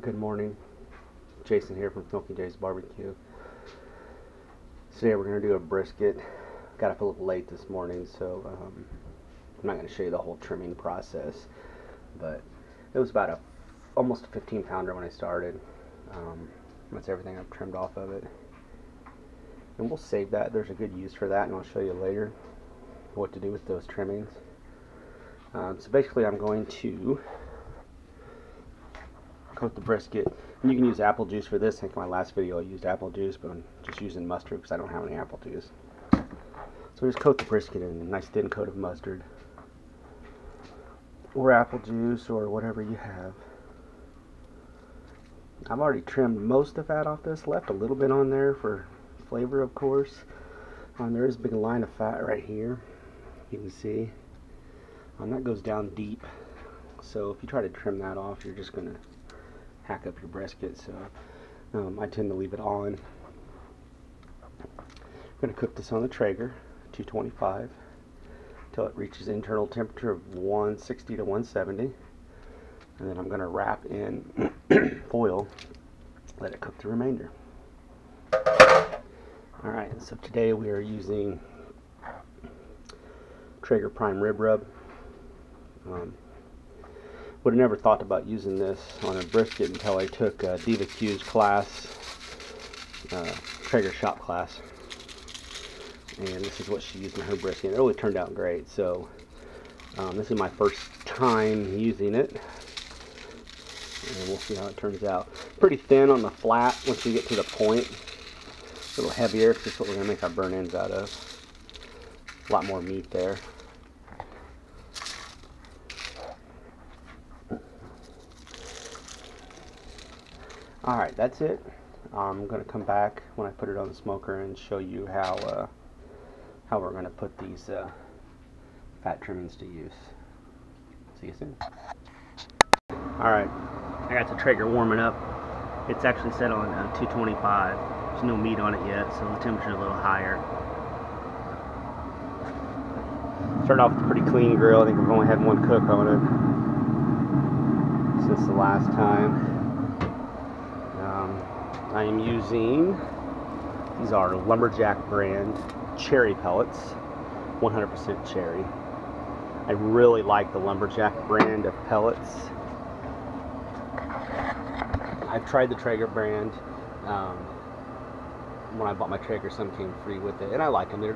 Good morning, Jason here from Smoky Jay's Barbecue. Today we're going to do a brisket. Got up a little late this morning, so I'm not going to show you the whole trimming process, but it was about almost a 15 pounder when I started. That's everything I've trimmed off of it, and we'll save that. There's a good use for that, and I'll show you later what to do with those trimmings. So basically I'm going to coat the brisket, and you can use apple juice for this. I think in my last video I used apple juice, but I'm just using mustard because I don't have any apple juice. So just coat the brisket in a nice thin coat of mustard or apple juice or whatever you have. I've already trimmed most of the fat off this, left a little bit on there for flavor, of course. There is a big line of fat right here, you can see. That goes down deep, so if you try to trim that off, you're just going to hack up your brisket. So I tend to leave it on. I'm going to cook this on the Traeger 225 until it reaches internal temperature of 160 to 170, and then I'm going to wrap in foil, let it cook the remainder. Alright, so today we are using Traeger Prime Rib Rub. Would have never thought about using this on a brisket until I took Diva Q's class, Traeger shop class, and this is what she used in her brisket. It really turned out great. So this is my first time using it, and we'll see how it turns out. Pretty thin on the flat once you get to the point. A little heavier, because that's what we're going to make our burn ends out of. A lot more meat there. Alright, that's it. I'm going to come back when I put it on the smoker and show you how we're going to put these fat trimmings to use. See you soon. Alright, I got the Traeger warming up. It's actually set on 225. There's no meat on it yet, so the temperature's a little higher. Started off with a pretty clean grill. I think we've only had one cook on it since the last time. I am using, these are Lumberjack brand cherry pellets, 100% cherry. I really like the Lumberjack brand of pellets. I've tried the Traeger brand. When I bought my Traeger, some came free with it, and I like them. They're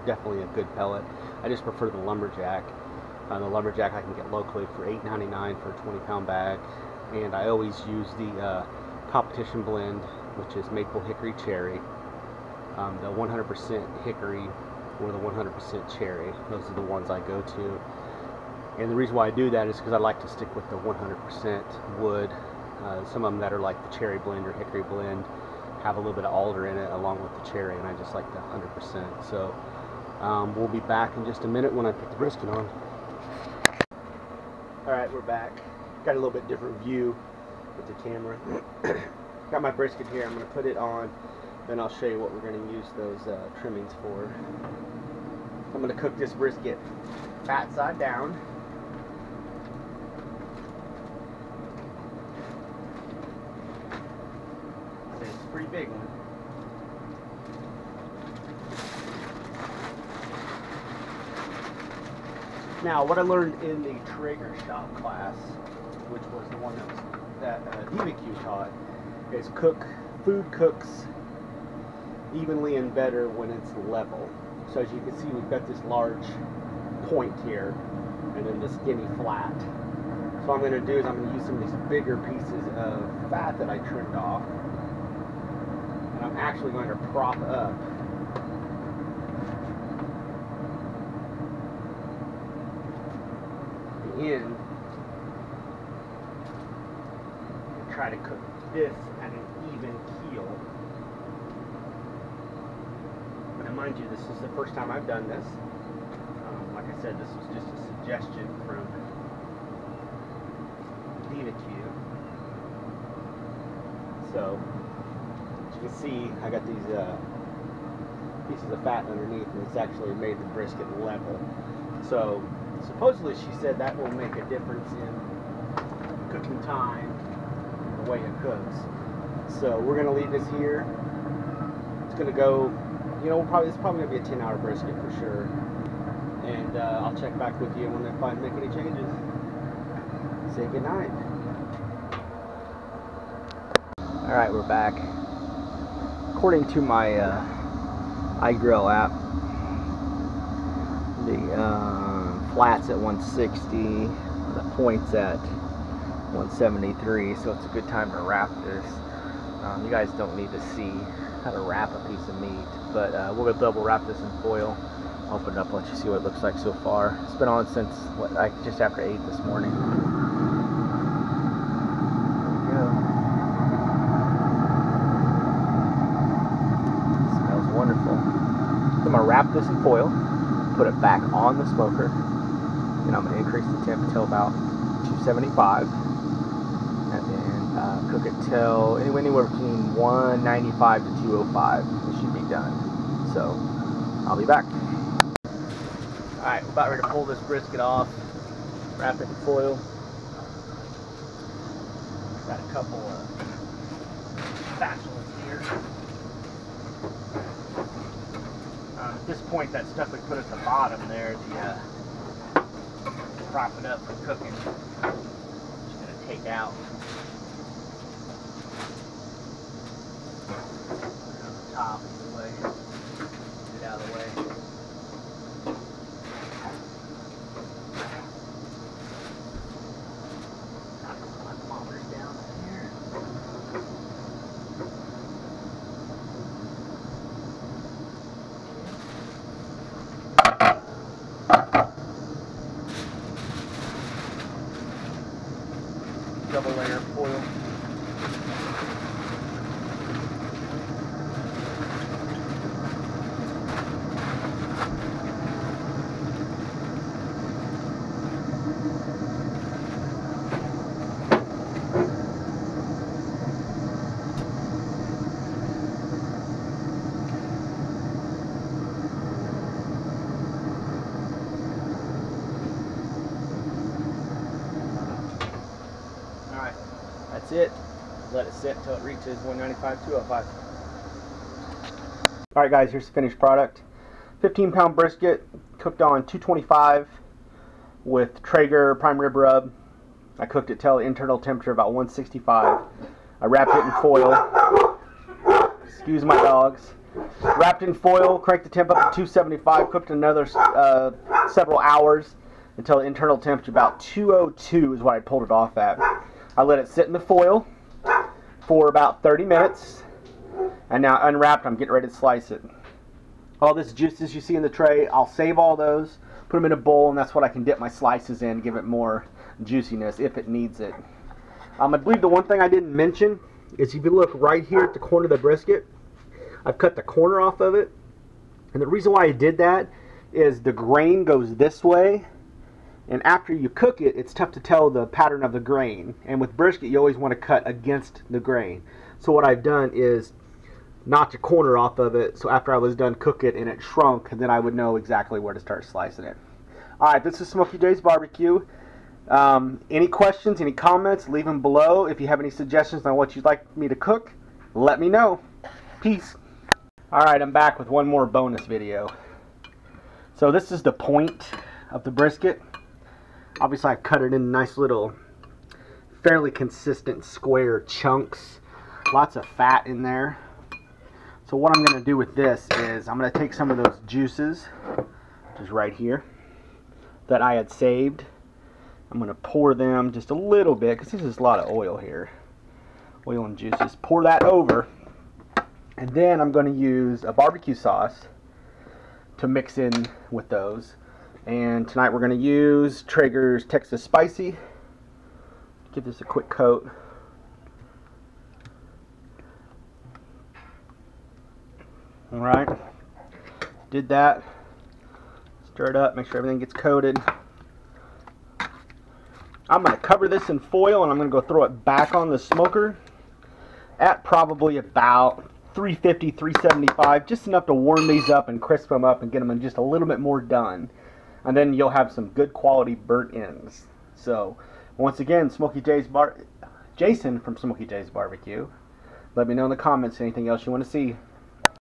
definitely a good pellet. I just prefer the Lumberjack. The Lumberjack I can get locally for $8.99 for a 20-pound bag, and I always use the competition blend, which is maple hickory cherry, the 100% hickory or the 100% cherry. Those are the ones I go to, and the reason why I do that is because I like to stick with the 100% wood. Some of them that are like the cherry blend or hickory blend have a little bit of alder in it along with the cherry, and I just like the 100%. So we'll be back in just a minute when I put the brisket on. Alright, we're back. Got a little bit different view with the camera. Got my brisket here. I'm going to put it on, then I'll show you what we're going to use those trimmings for. I'm going to cook this brisket fat side down. It's a pretty big one. Now, what I learned in the Traeger shop class, which was the one that Diva Q taught, is food cooks evenly and better when it's level. So as you can see, we've got this large point here, and then the skinny flat. So what I'm going to do is I'm going to use some of these bigger pieces of fat that I trimmed off, and I'm actually going to prop up the end and try to cook this at an even keel. And mind you, this is the first time I've done this. Like I said, this was just a suggestion from Diva Q. So, as you can see, I got these pieces of fat underneath, and it's actually made the brisket level. So, supposedly she said that will make a difference in cooking time, the way it cooks. So we're gonna leave this here. It's gonna go, you know, it's probably gonna be a 10-hour brisket for sure. And I'll check back with you when I make any changes. Say goodnight. All right, we're back. According to my iGrill app, the flat's at 160, the point's at 173, so it's a good time to wrap this. You guys don't need to see how to wrap a piece of meat, but we're gonna double wrap this in foil. I'll open it up and let you see what it looks like so far. It's been on since just after 8 this morning. There we go. Smells wonderful. So I'm gonna wrap this in foil, put it back on the smoker, and I'm gonna increase the temp until about 275, and then cook it till anywhere between 195 to 205. It should be done. So I'll be back. Alright, we're about ready to pull this brisket off, wrap it in foil. Got a couple of spatulas here. At this point, that stuff we put at the bottom there, the prop it up for cooking, I'm just going to take out. Put it on the top either way. Get it out of the way. Double layer of foil. That's it. Let it sit until it reaches 195, 205. Alright guys, here's the finished product. 15-pound brisket cooked on 225 with Traeger prime rib rub. I cooked it till the internal temperature about 165. I wrapped it in foil. Excuse my dogs. Wrapped in foil, cranked the temp up to 275, cooked another several hours until the internal temperature about 202 is what I pulled it off at. I let it sit in the foil for about 30 minutes, and now unwrapped, I'm getting ready to slice it. All this juices you see in the tray, I'll save all those, put them in a bowl, and that's what I can dip my slices in, give it more juiciness if it needs it. I believe the one thing I didn't mention is if you look right here at the corner of the brisket, I've cut the corner off of it, and the reason why I did that is the grain goes this way, and after you cook it, it's tough to tell the pattern of the grain. And with brisket, you always want to cut against the grain. So what I've done is knocked a corner off of it, so after I was done cook it and it shrunk, then I would know exactly where to start slicing it. Alright, this is Smokey J's Barbecue. Any questions, any comments, leave them below. If you have any suggestions on what you'd like me to cook, let me know. Peace. Alright, I'm back with one more bonus video. So this is the point of the brisket. Obviously I've cut it in nice little, fairly consistent square chunks. Lots of fat in there. So what I'm going to do with this is I'm going to take some of those juices, which is right here, that I had saved. I'm going to pour them just a little bit, because this is a lot of oil here. Oil and juices. Pour that over. And then I'm going to use a barbecue sauce to mix in with those. And tonight we're going to use Traeger's Texas Spicy. Give this a quick coat. Alright, did that. Stir it up, make sure everything gets coated. I'm going to cover this in foil and I'm going to go throw it back on the smoker at probably about 350, 375, just enough to warm these up and crisp them up and get them just a little bit more done. And then you'll have some good quality burnt ends. So, once again, Smokey J's Jason from Smoky J's Barbecue. Let me know in the comments anything else you want to see.